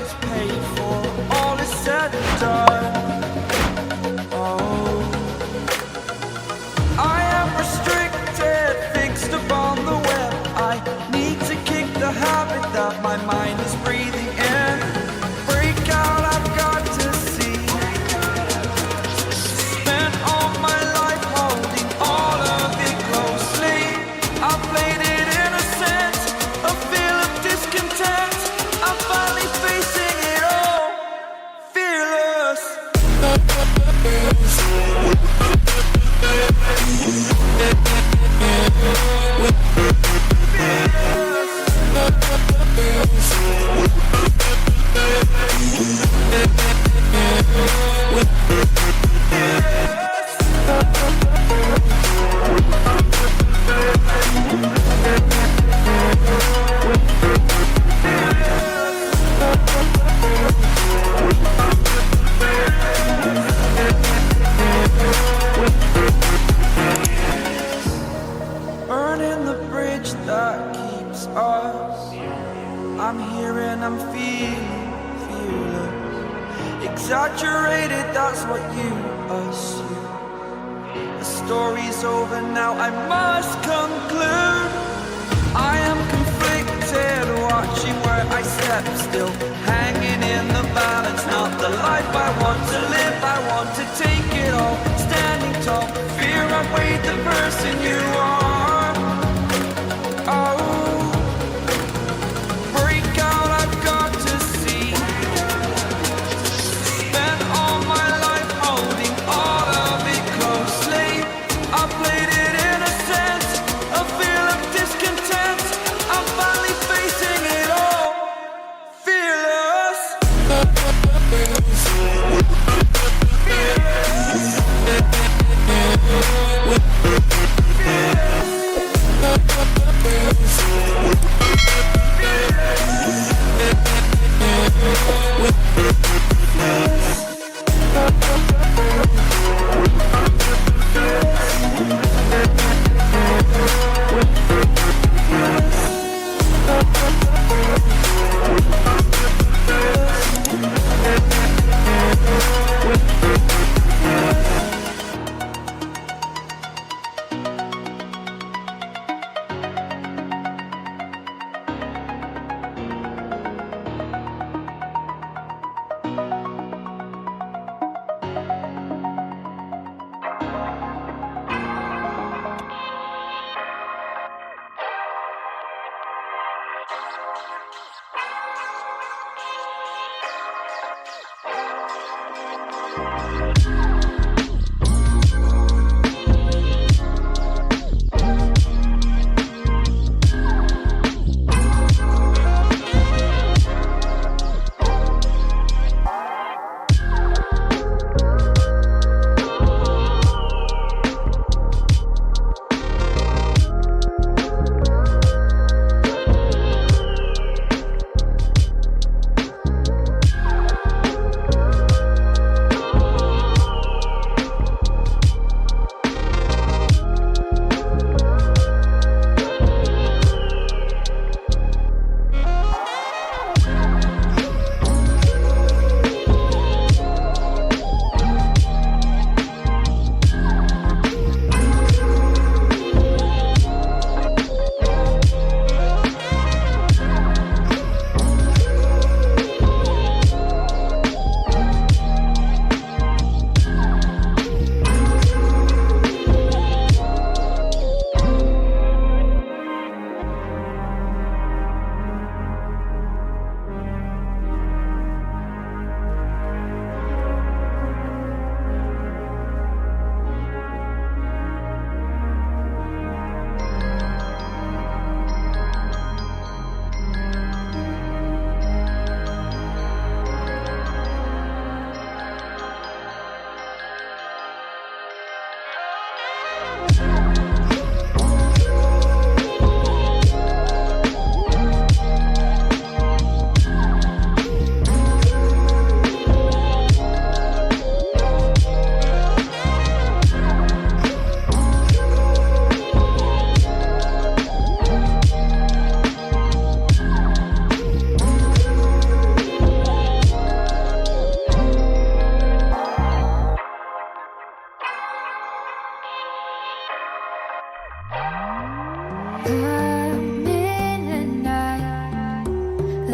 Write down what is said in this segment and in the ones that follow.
is paid for, all is said and done. Oh, I am restricted, fixed upon the web. I need to kick the habit that my mind is breathing in. Break out, I've got to see. Spent all my life holding all of it closely. I played it innocent, a feel of discontent. I'm finally facing it all, fearless. Burning the bridge that keeps us. I'm here and I'm feeling fearless. Exaggerated, that's what you assume. The story's over now, I must conclude. I am conflicted, watching where I step still, hanging in the balance. Not the life I want to live, I want to take it all. Standing tall, fear outweighed the person you are. Oh, break out, I've got to see. Spent all my life holding all of it closely. I played it innocent, a feel of discontent. I'm finally facing it all, fearless.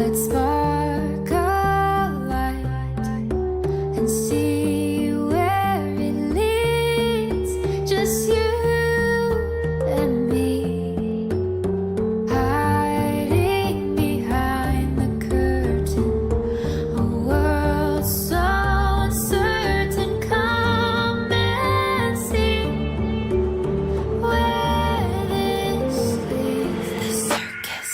Let's spark a light and see where it leads. Just you and me, hiding behind the curtain. A world so uncertain. Come and see where this leads. The circus.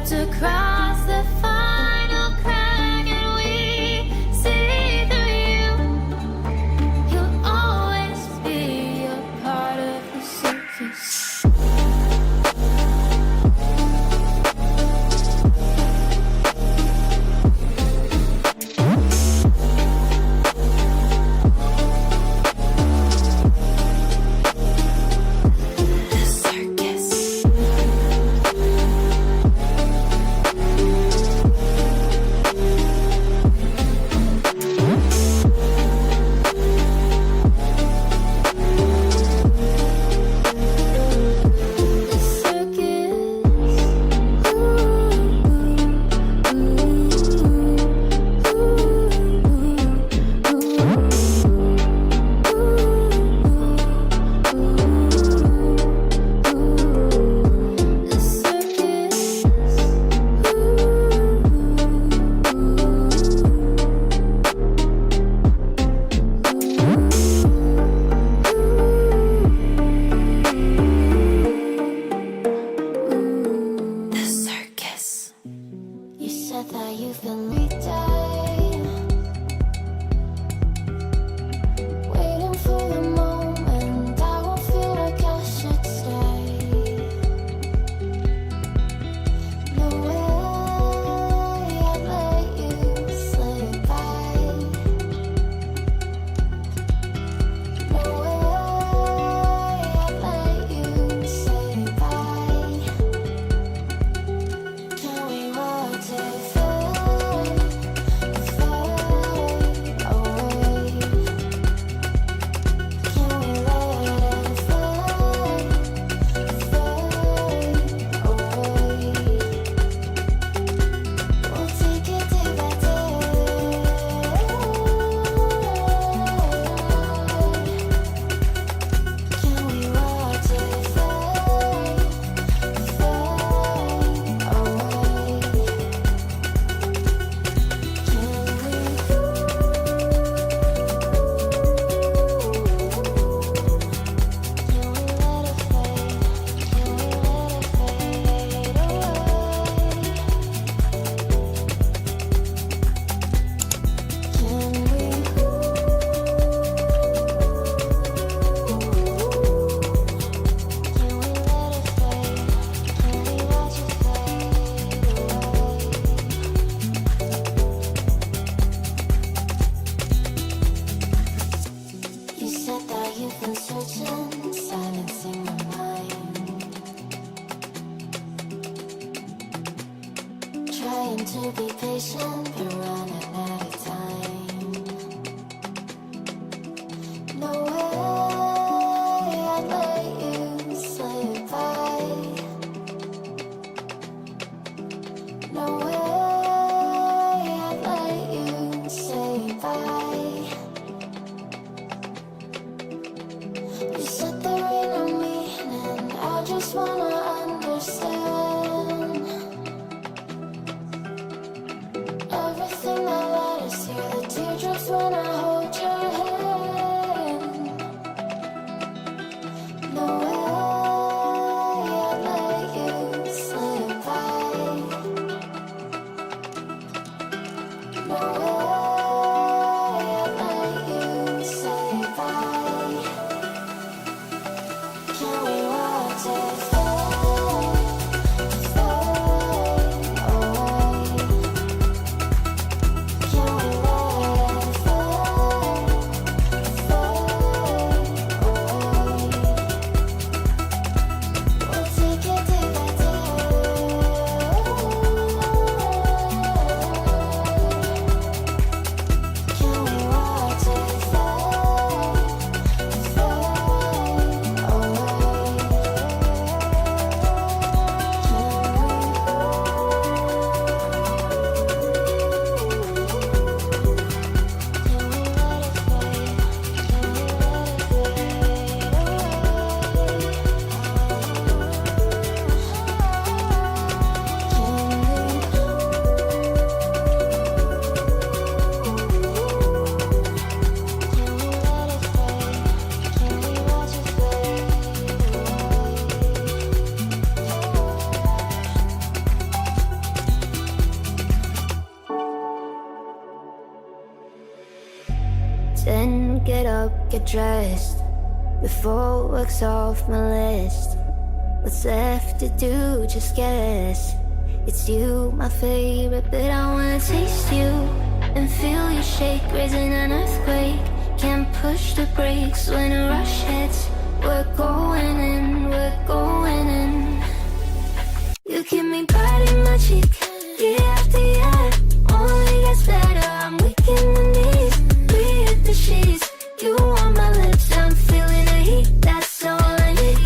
Across the final crack, and we see through you. You'll always be a part of the circus. The circus. You said that you've been day, waiting for the moment I won't feel like I should stay. No way I'd let you slip by. No way I'd let you say bye. Can we walk to trying to be patient, but running out of time. said there ain't no meaning. I just wanna understand everything that led us here. The teardrops when I hold your hand. No way I'd let you slip by. No way I'd let you say bye. Can we watch it fade away? Can we let it fade away? We'll take it day by day. Can we watch it fade Then get up, get dressed before work's off my list. What's left to do, just guess. It's you, my favorite, but I wanna taste you and feel you shake, raising an earthquake. Can't push the brakes when a rush hits. We're going in, we're going in. You keep me biting my cheek, year after year. Only gets better, I'm weak in the knees. We hit the sheets, you on my lips, I'm feeling the heat. That's all I need.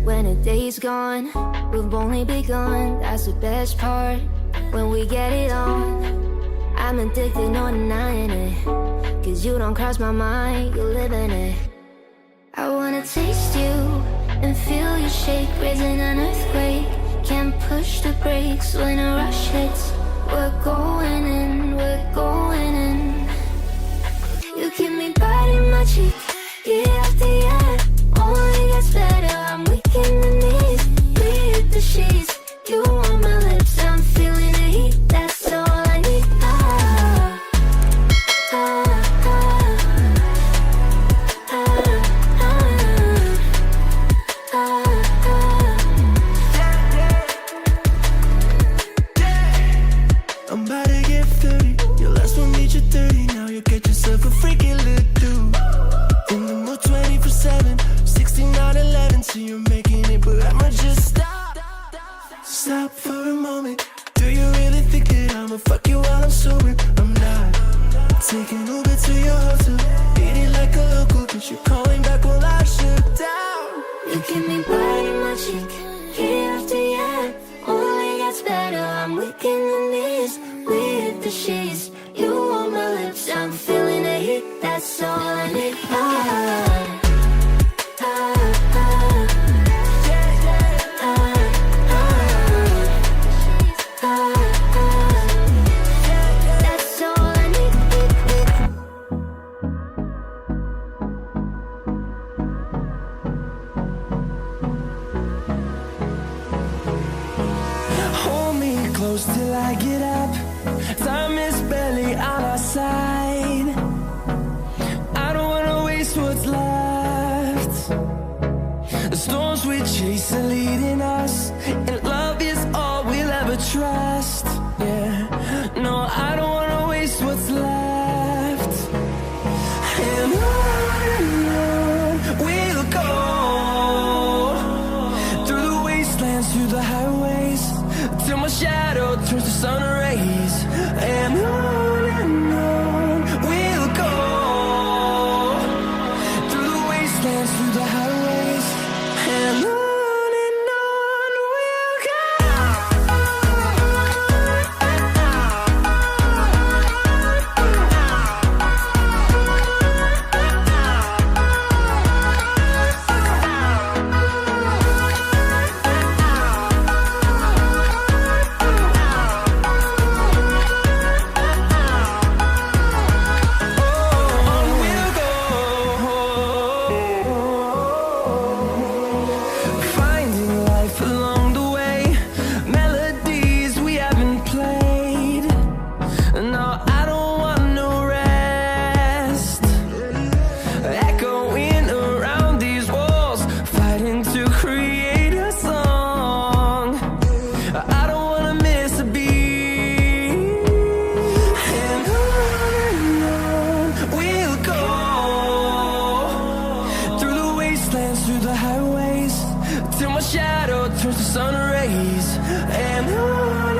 When a day's gone, we've only begun. That's the best part, when we get it on. I'm addicted, no denying it. Cause you don't cross my mind, you live in it. I wanna taste you and feel you shake, raising an earthquake. Can't push the brakes when a rush hits. We're going in, we're going in. You keep me biting my cheek, year after year. Only gets better, I'm weak in the knees. We hit the sheets, you on my lips, I'm feeling the heat. That's all I need. I'm about to get 30. Your last one made you 30. Now you get yourself a freaking little dude. In the mood 24/7, 6911. So you're making it, but I'ma just stop. Stop for a moment. Do you really think that I'ma fuck you while I'm sober? I'm not. Taking Uber to your hotel, eating like a local, but you're calling back while I shut down. You keep me biting my cheek, year after year. Only gets better, I'm weak in the knees. We hit the sheets, you on my lips, I'm feeling the heat. That's all I need. That's all I need. Hold me close till I get up. Time is barely on our side. I don't wanna waste what's left. The storms we chase are leading us, and love is all we'll ever trust. Yeah, no, I don't wanna waste what's left. And on we'll go, through the wastelands, through the highways, till my shadow turns to sun rays. And on we'll go, through the wastelands, through the highways. And on wastelands through the highways, till my shadow turns to sun rays. And on